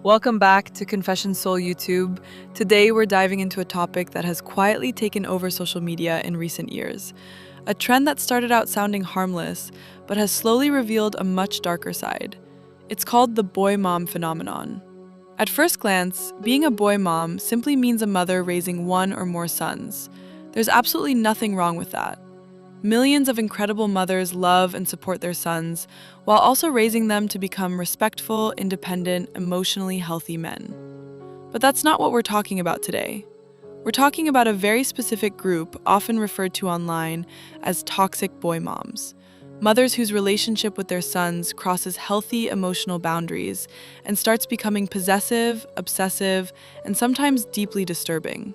Welcome back to Confession Soul YouTube. Today we're diving into a topic that has quietly taken over social media in recent years. A trend that started out sounding harmless, but has slowly revealed a much darker side. It's called the boy mom phenomenon. At first glance, being a boy mom simply means a mother raising one or more sons. There's absolutely nothing wrong with that. Millions of incredible mothers love and support their sons, while also raising them to become respectful, independent, emotionally healthy men. But that's not what we're talking about today. We're talking about a very specific group, often referred to online as toxic boy moms. Mothers whose relationship with their sons crosses healthy emotional boundaries and starts becoming possessive, obsessive, and sometimes deeply disturbing.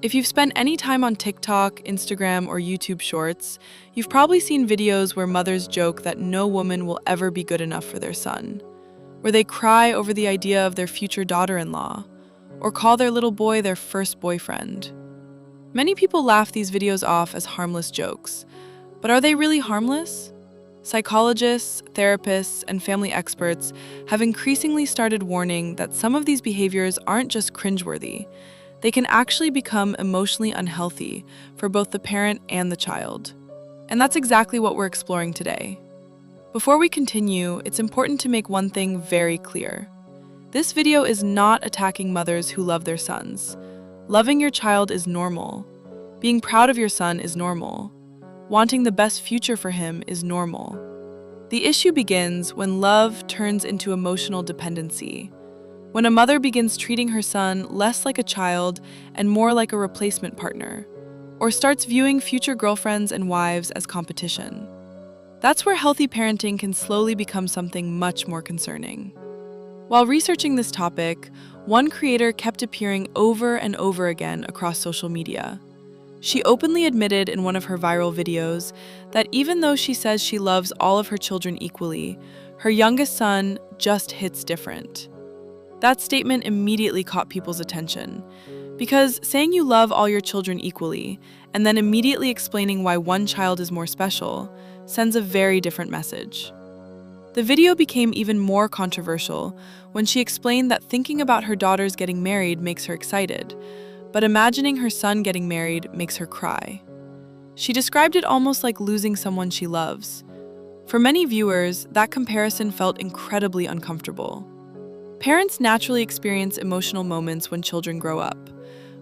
If you've spent any time on TikTok, Instagram, or YouTube Shorts, you've probably seen videos where mothers joke that no woman will ever be good enough for their son, where they cry over the idea of their future daughter-in-law, or call their little boy their first boyfriend. Many people laugh these videos off as harmless jokes, but are they really harmless? Psychologists, therapists, and family experts have increasingly started warning that some of these behaviors aren't just cringeworthy. They can actually become emotionally unhealthy for both the parent and the child. And that's exactly what we're exploring today. Before we continue, it's important to make one thing very clear. This video is not attacking mothers who love their sons. Loving your child is normal. Being proud of your son is normal. Wanting the best future for him is normal. The issue begins when love turns into emotional dependency. When a mother begins treating her son less like a child and more like a replacement partner, or starts viewing future girlfriends and wives as competition. That's where healthy parenting can slowly become something much more concerning. While researching this topic, one creator kept appearing over and over again across social media. She openly admitted in one of her viral videos that even though she says she loves all of her children equally, her youngest son just hits different. That statement immediately caught people's attention, because saying you love all your children equally and then immediately explaining why one child is more special sends a very different message. The video became even more controversial when she explained that thinking about her daughters getting married makes her excited, but imagining her son getting married makes her cry. She described it almost like losing someone she loves. For many viewers, that comparison felt incredibly uncomfortable. Parents naturally experience emotional moments when children grow up,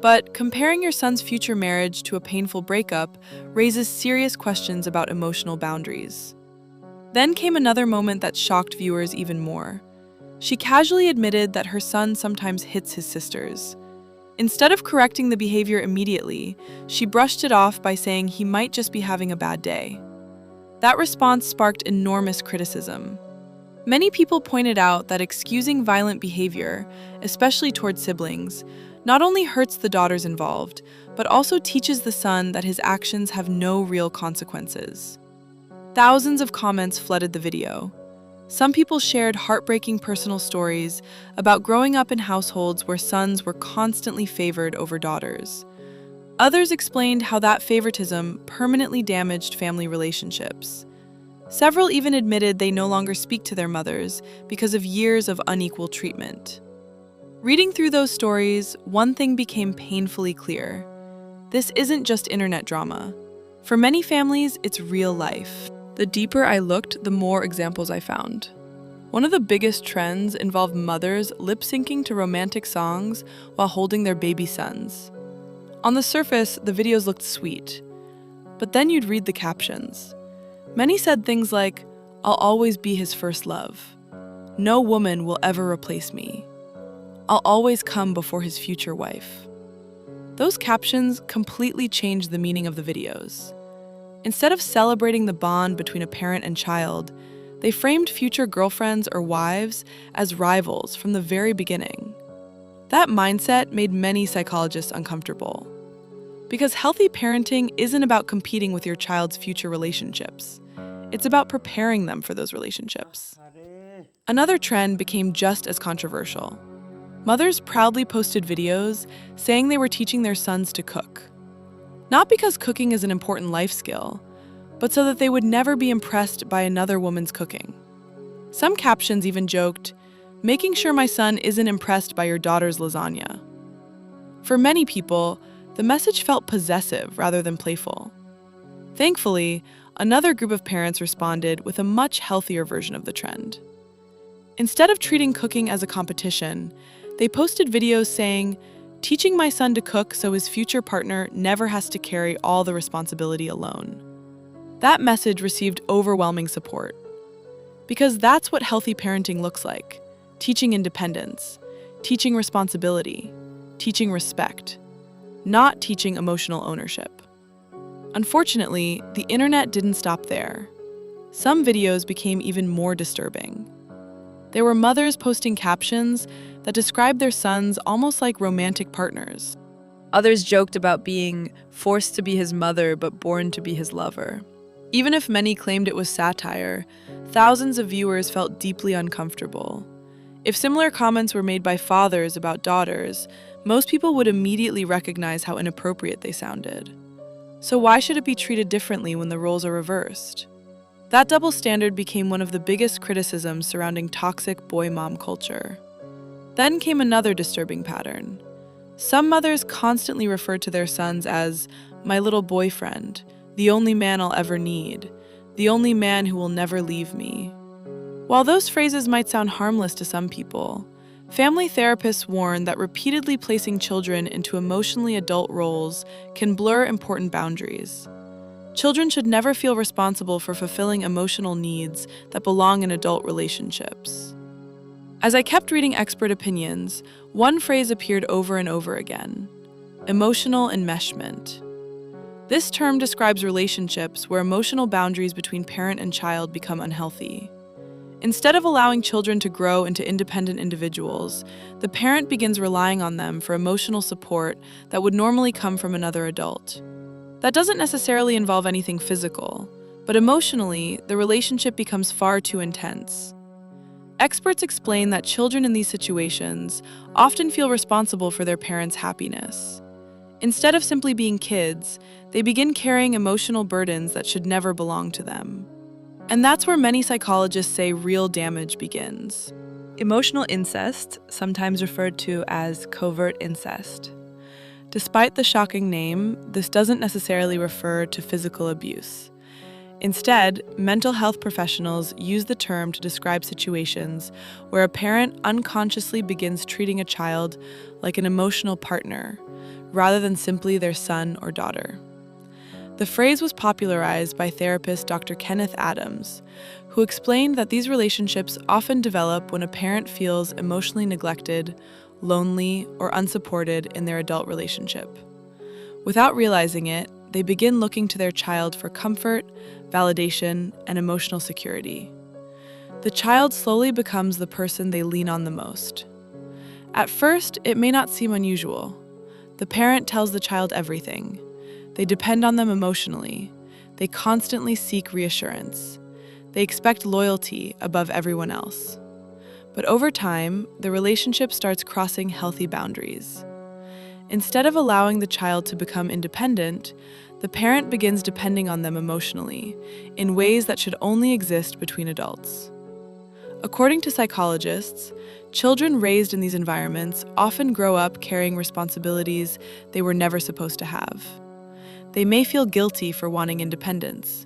but comparing your son's future marriage to a painful breakup raises serious questions about emotional boundaries. Then came another moment that shocked viewers even more. She casually admitted that her son sometimes hits his sisters. Instead of correcting the behavior immediately, she brushed it off by saying he might just be having a bad day. That response sparked enormous criticism. Many people pointed out that excusing violent behavior, especially toward siblings, not only hurts the daughters involved, but also teaches the son that his actions have no real consequences. Thousands of comments flooded the video. Some people shared heartbreaking personal stories about growing up in households where sons were constantly favored over daughters. Others explained how that favoritism permanently damaged family relationships. Several even admitted they no longer speak to their mothers because of years of unequal treatment. Reading through those stories, one thing became painfully clear. This isn't just internet drama. For many families, it's real life. The deeper I looked, the more examples I found. One of the biggest trends involved mothers lip-syncing to romantic songs while holding their baby sons. On the surface, the videos looked sweet, but then you'd read the captions. Many said things like, "I'll always be his first love. No woman will ever replace me. I'll always come before his future wife." Those captions completely changed the meaning of the videos. Instead of celebrating the bond between a parent and child, they framed future girlfriends or wives as rivals from the very beginning. That mindset made many psychologists uncomfortable. Because healthy parenting isn't about competing with your child's future relationships. It's about preparing them for those relationships. Another trend became just as controversial. Mothers proudly posted videos saying they were teaching their sons to cook. Not because cooking is an important life skill, but so that they would never be impressed by another woman's cooking. Some captions even joked, making sure my son isn't impressed by your daughter's lasagna. For many people, the message felt possessive rather than playful. Thankfully, another group of parents responded with a much healthier version of the trend. Instead of treating cooking as a competition, they posted videos saying, "Teaching my son to cook so his future partner never has to carry all the responsibility alone." That message received overwhelming support. Because that's what healthy parenting looks like: teaching independence, teaching responsibility, teaching respect, not teaching emotional ownership. Unfortunately, the internet didn't stop there. Some videos became even more disturbing. There were mothers posting captions that described their sons almost like romantic partners. Others joked about being forced to be his mother but born to be his lover. Even if many claimed it was satire, thousands of viewers felt deeply uncomfortable. If similar comments were made by fathers about daughters, most people would immediately recognize how inappropriate they sounded. So why should it be treated differently when the roles are reversed? That double standard became one of the biggest criticisms surrounding toxic boy-mom culture. Then came another disturbing pattern. Some mothers constantly referred to their sons as "my little boyfriend," "the only man I'll ever need," "the only man who will never leave me." While those phrases might sound harmless to some people, family therapists warn that repeatedly placing children into emotionally adult roles can blur important boundaries. Children should never feel responsible for fulfilling emotional needs that belong in adult relationships. As I kept reading expert opinions, one phrase appeared over and over again: emotional enmeshment. This term describes relationships where emotional boundaries between parent and child become unhealthy. Instead of allowing children to grow into independent individuals, the parent begins relying on them for emotional support that would normally come from another adult. That doesn't necessarily involve anything physical, but emotionally, the relationship becomes far too intense. Experts explain that children in these situations often feel responsible for their parents' happiness. Instead of simply being kids, they begin carrying emotional burdens that should never belong to them. And that's where many psychologists say real damage begins. Emotional incest, sometimes referred to as covert incest. Despite the shocking name, this doesn't necessarily refer to physical abuse. Instead, mental health professionals use the term to describe situations where a parent unconsciously begins treating a child like an emotional partner, rather than simply their son or daughter. The phrase was popularized by therapist Dr. Kenneth Adams, who explained that these relationships often develop when a parent feels emotionally neglected, lonely, or unsupported in their adult relationship. Without realizing it, they begin looking to their child for comfort, validation, and emotional security. The child slowly becomes the person they lean on the most. At first, it may not seem unusual. The parent tells the child everything. They depend on them emotionally. They constantly seek reassurance. They expect loyalty above everyone else. But over time, the relationship starts crossing healthy boundaries. Instead of allowing the child to become independent, the parent begins depending on them emotionally, in ways that should only exist between adults. According to psychologists, children raised in these environments often grow up carrying responsibilities they were never supposed to have. They may feel guilty for wanting independence.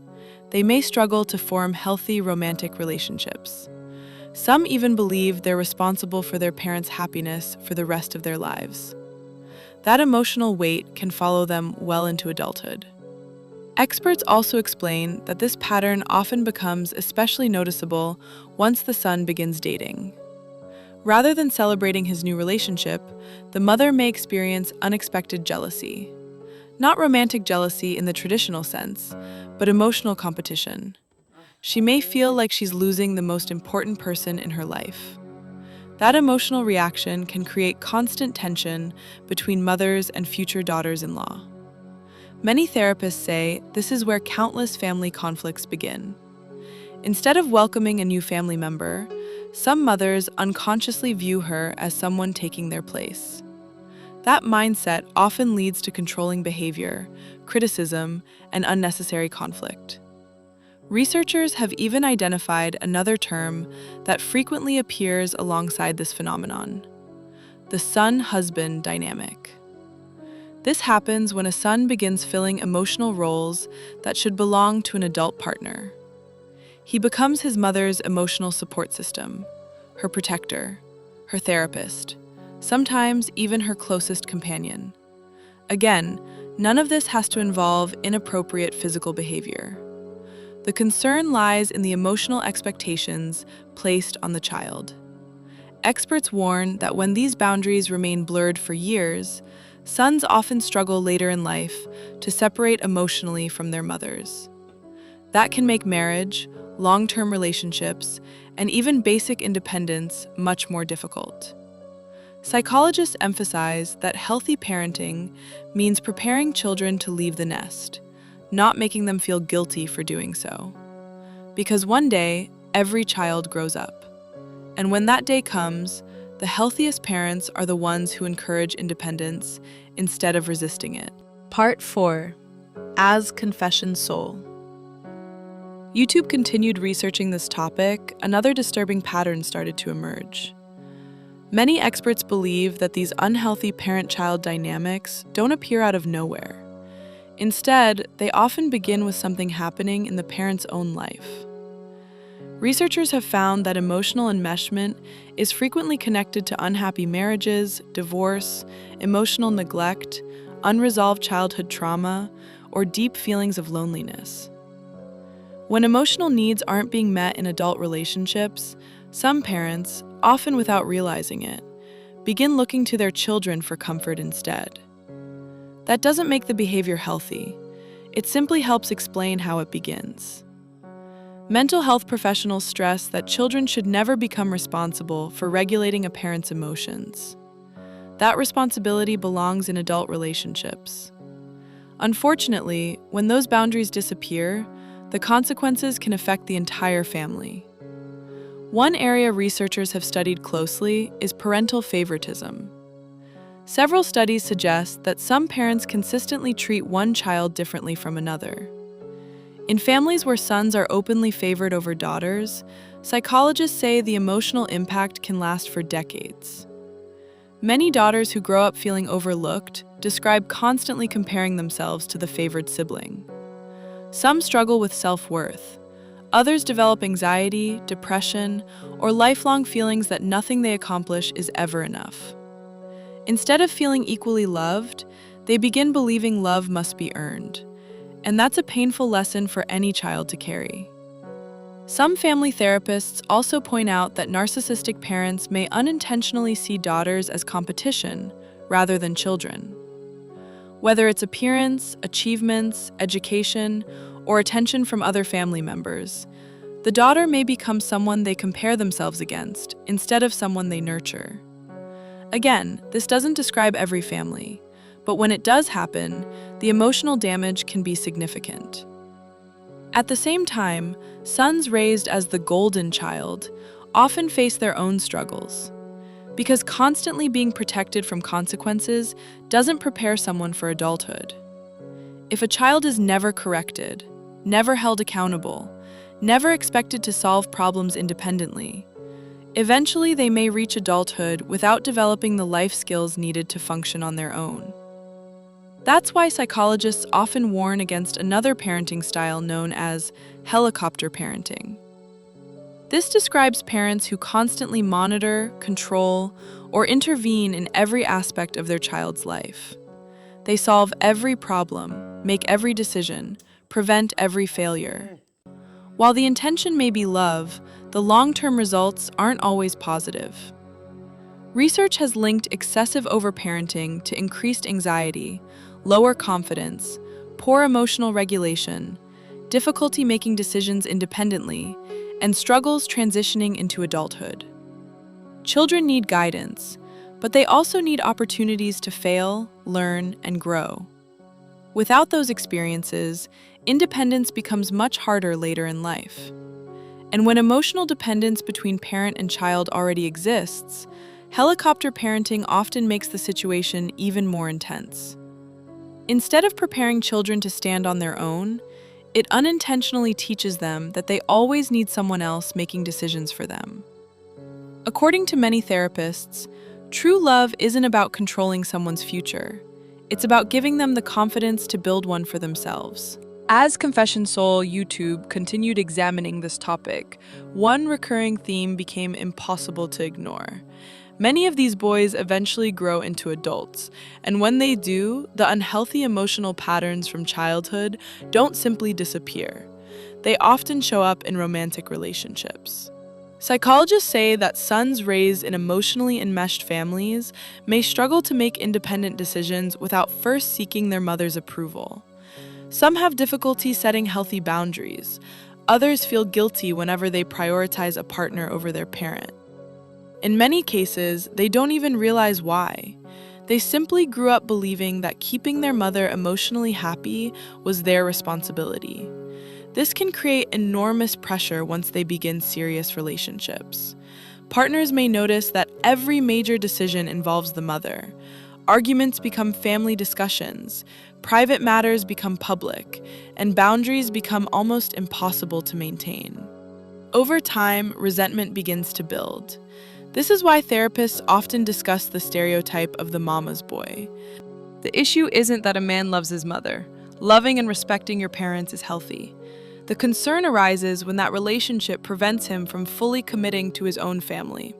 They may struggle to form healthy romantic relationships. Some even believe they're responsible for their parents' happiness for the rest of their lives. That emotional weight can follow them well into adulthood. Experts also explain that this pattern often becomes especially noticeable once the son begins dating. Rather than celebrating his new relationship, the mother may experience unexpected jealousy. Not romantic jealousy in the traditional sense, but emotional competition. She may feel like she's losing the most important person in her life. That emotional reaction can create constant tension between mothers and future daughters-in-law. Many therapists say this is where countless family conflicts begin. Instead of welcoming a new family member, some mothers unconsciously view her as someone taking their place. That mindset often leads to controlling behavior, criticism, and unnecessary conflict. Researchers have even identified another term that frequently appears alongside this phenomenon: the son-husband dynamic. This happens when a son begins filling emotional roles that should belong to an adult partner. He becomes his mother's emotional support system, her protector, her therapist, sometimes even her closest companion. Again, none of this has to involve inappropriate physical behavior. The concern lies in the emotional expectations placed on the child. Experts warn that when these boundaries remain blurred for years, sons often struggle later in life to separate emotionally from their mothers. That can make marriage, long-term relationships, and even basic independence much more difficult. Psychologists emphasize that healthy parenting means preparing children to leave the nest, not making them feel guilty for doing so. Because one day, every child grows up. And when that day comes, the healthiest parents are the ones who encourage independence instead of resisting it. Part 4. As Confession Soul. YouTube continued researching this topic. Another disturbing pattern started to emerge. Many experts believe that these unhealthy parent-child dynamics don't appear out of nowhere. Instead, they often begin with something happening in the parent's own life. Researchers have found that emotional enmeshment is frequently connected to unhappy marriages, divorce, emotional neglect, unresolved childhood trauma, or deep feelings of loneliness. When emotional needs aren't being met in adult relationships, some parents, often without realizing it, begin looking to their children for comfort instead. That doesn't make the behavior healthy. It simply helps explain how it begins. Mental health professionals stress that children should never become responsible for regulating a parent's emotions. That responsibility belongs in adult relationships. Unfortunately, when those boundaries disappear, the consequences can affect the entire family. One area researchers have studied closely is parental favoritism. Several studies suggest that some parents consistently treat one child differently from another. In families where sons are openly favored over daughters, psychologists say the emotional impact can last for decades. Many daughters who grow up feeling overlooked describe constantly comparing themselves to the favored sibling. Some struggle with self-worth. Others develop anxiety, depression, or lifelong feelings that nothing they accomplish is ever enough. Instead of feeling equally loved, they begin believing love must be earned. And that's a painful lesson for any child to carry. Some family therapists also point out that narcissistic parents may unintentionally see daughters as competition rather than children. Whether it's appearance, achievements, education, or attention from other family members, the daughter may become someone they compare themselves against instead of someone they nurture. Again, this doesn't describe every family, but when it does happen, the emotional damage can be significant. At the same time, sons raised as the golden child often face their own struggles, because constantly being protected from consequences doesn't prepare someone for adulthood. If a child is never corrected, never held accountable, never expected to solve problems independently, eventually they may reach adulthood without developing the life skills needed to function on their own. That's why psychologists often warn against another parenting style known as helicopter parenting. This describes parents who constantly monitor, control, or intervene in every aspect of their child's life. They solve every problem, make every decision, prevent every failure. While the intention may be love, the long-term results aren't always positive. Research has linked excessive overparenting to increased anxiety, lower confidence, poor emotional regulation, difficulty making decisions independently, and struggles transitioning into adulthood. Children need guidance, but they also need opportunities to fail, learn, and grow. Without those experiences, independence becomes much harder later in life. And when emotional dependence between parent and child already exists, helicopter parenting often makes the situation even more intense. Instead of preparing children to stand on their own, It unintentionally teaches them that they always need someone else making decisions for them. According to many therapists, true love isn't about controlling someone's future. It's about giving them the confidence to build one for themselves. As Confession Soul YouTube continued examining this topic, one recurring theme became impossible to ignore. Many of these boys eventually grow into adults, and when they do, the unhealthy emotional patterns from childhood don't simply disappear. They often show up in romantic relationships. Psychologists say that sons raised in emotionally enmeshed families may struggle to make independent decisions without first seeking their mother's approval. Some have difficulty setting healthy boundaries. Others feel guilty whenever they prioritize a partner over their parent. In many cases, they don't even realize why. They simply grew up believing that keeping their mother emotionally happy was their responsibility. This can create enormous pressure once they begin serious relationships. Partners may notice that every major decision involves the mother. Arguments become family discussions, private matters become public, and boundaries become almost impossible to maintain. Over time, resentment begins to build. This is why therapists often discuss the stereotype of the mama's boy. The issue isn't that a man loves his mother. Loving and respecting your parents is healthy. The concern arises when that relationship prevents him from fully committing to his own family.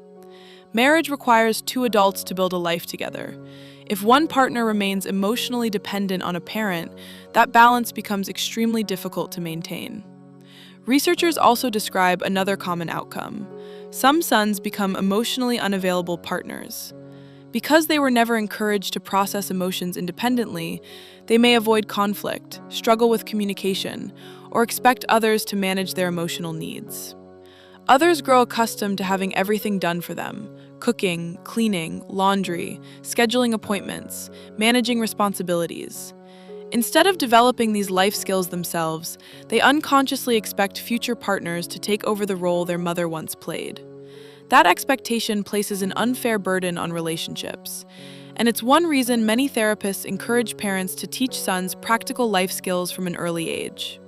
Marriage requires two adults to build a life together. If one partner remains emotionally dependent on a parent, that balance becomes extremely difficult to maintain. Researchers also describe another common outcome. Some sons become emotionally unavailable partners. Because they were never encouraged to process emotions independently, they may avoid conflict, struggle with communication, or expect others to manage their emotional needs. Others grow accustomed to having everything done for them: cooking, cleaning, laundry, scheduling appointments, managing responsibilities. Instead of developing these life skills themselves, they unconsciously expect future partners to take over the role their mother once played. That expectation places an unfair burden on relationships, and it's one reason many therapists encourage parents to teach sons practical life skills from an early age.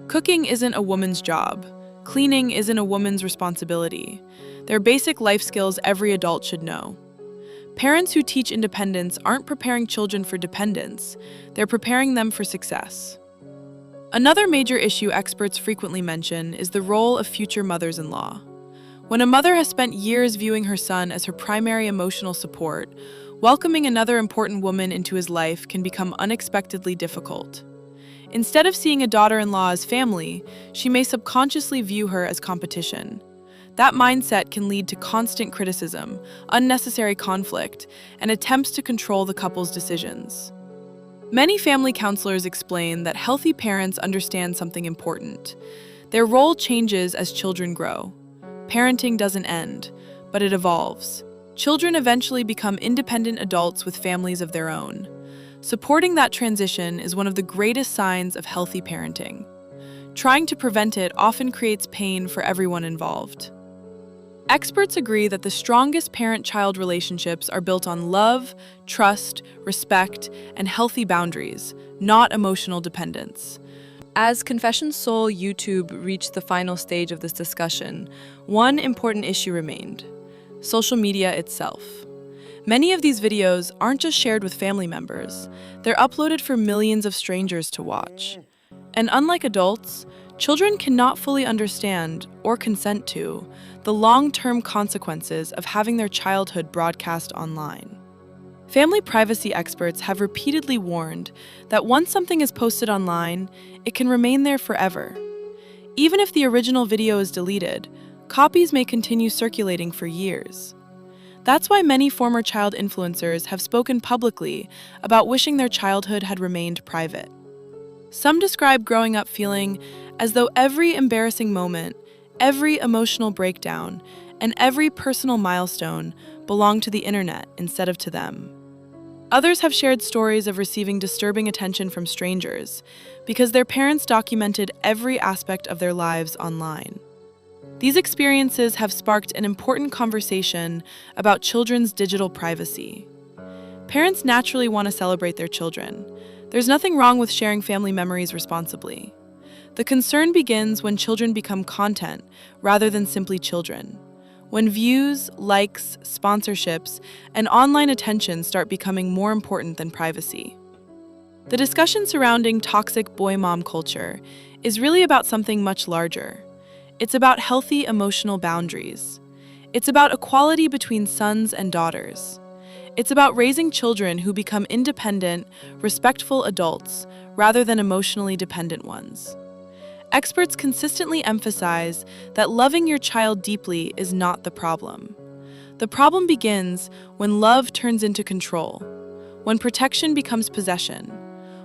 Cooking isn't a woman's job. Cleaning isn't a woman's responsibility. They're basic life skills every adult should know. Parents who teach independence aren't preparing children for dependence, they're preparing them for success. Another major issue experts frequently mention is the role of future mothers-in-law. When a mother has spent years viewing her son as her primary emotional support, welcoming another important woman into his life can become unexpectedly difficult. Instead of seeing a daughter-in-law as family, she may subconsciously view her as competition. That mindset can lead to constant criticism, unnecessary conflict, and attempts to control the couple's decisions. Many family counselors explain that healthy parents understand something important. Their role changes as children grow. Parenting doesn't end, but it evolves. Children eventually become independent adults with families of their own. Supporting that transition is one of the greatest signs of healthy parenting. Trying to prevent it often creates pain for everyone involved. Experts agree that the strongest parent-child relationships are built on love, trust, respect, and healthy boundaries, not emotional dependence. As Confession Soul YouTube reached the final stage of this discussion, one important issue remained: social media itself. Many of these videos aren't just shared with family members, they're uploaded for millions of strangers to watch. And unlike adults, children cannot fully understand or consent to the long-term consequences of having their childhood broadcast online. Family privacy experts have repeatedly warned that once something is posted online, it can remain there forever. Even if the original video is deleted, copies may continue circulating for years. That's why many former child influencers have spoken publicly about wishing their childhood had remained private. Some describe growing up feeling as though every embarrassing moment, every emotional breakdown, and every personal milestone belonged to the internet instead of to them. Others have shared stories of receiving disturbing attention from strangers because their parents documented every aspect of their lives online. These experiences have sparked an important conversation about children's digital privacy. Parents naturally want to celebrate their children. There's nothing wrong with sharing family memories responsibly. The concern begins when children become content rather than simply children. When views, likes, sponsorships, and online attention start becoming more important than privacy. The discussion surrounding toxic boy-mom culture is really about something much larger. It's about healthy emotional boundaries. It's about equality between sons and daughters. It's about raising children who become independent, respectful adults rather than emotionally dependent ones. Experts consistently emphasize that loving your child deeply is not the problem. The problem begins when love turns into control, when protection becomes possession,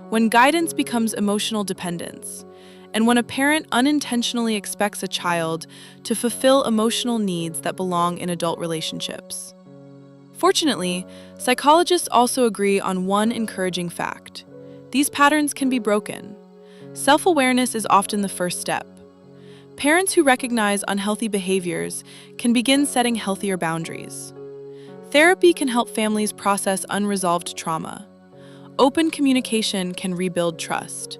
when guidance becomes emotional dependence, and when a parent unintentionally expects a child to fulfill emotional needs that belong in adult relationships. Fortunately, psychologists also agree on one encouraging fact. These patterns can be broken. Self-awareness is often the first step. Parents who recognize unhealthy behaviors can begin setting healthier boundaries. Therapy can help families process unresolved trauma. Open communication can rebuild trust.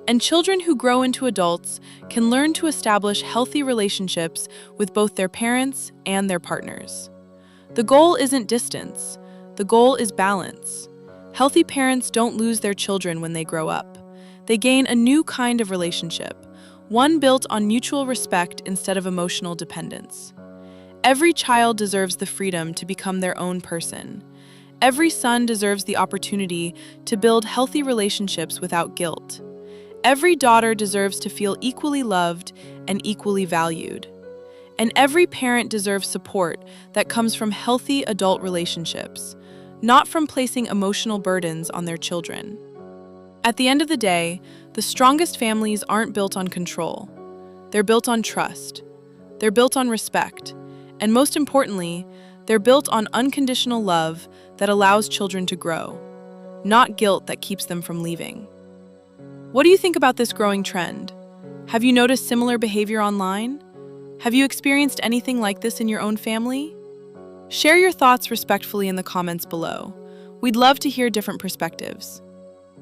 And children who grow into adults can learn to establish healthy relationships with both their parents and their partners. The goal isn't distance. The goal is balance. Healthy parents don't lose their children when they grow up. They gain a new kind of relationship, one built on mutual respect instead of emotional dependence. Every child deserves the freedom to become their own person. Every son deserves the opportunity to build healthy relationships without guilt. Every daughter deserves to feel equally loved and equally valued. And every parent deserves support that comes from healthy adult relationships, not from placing emotional burdens on their children. At the end of the day, the strongest families aren't built on control. They're built on trust. They're built on respect. And most importantly, they're built on unconditional love that allows children to grow, not guilt that keeps them from leaving. What do you think about this growing trend? Have you noticed similar behavior online? Have you experienced anything like this in your own family? Share your thoughts respectfully in the comments below. We'd love to hear different perspectives.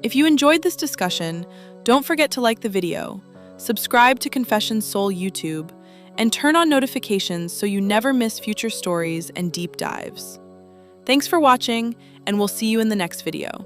If you enjoyed this discussion, don't forget to like the video, subscribe to Confessions Soul YouTube, and turn on notifications so you never miss future stories and deep dives. Thanks for watching, and we'll see you in the next video.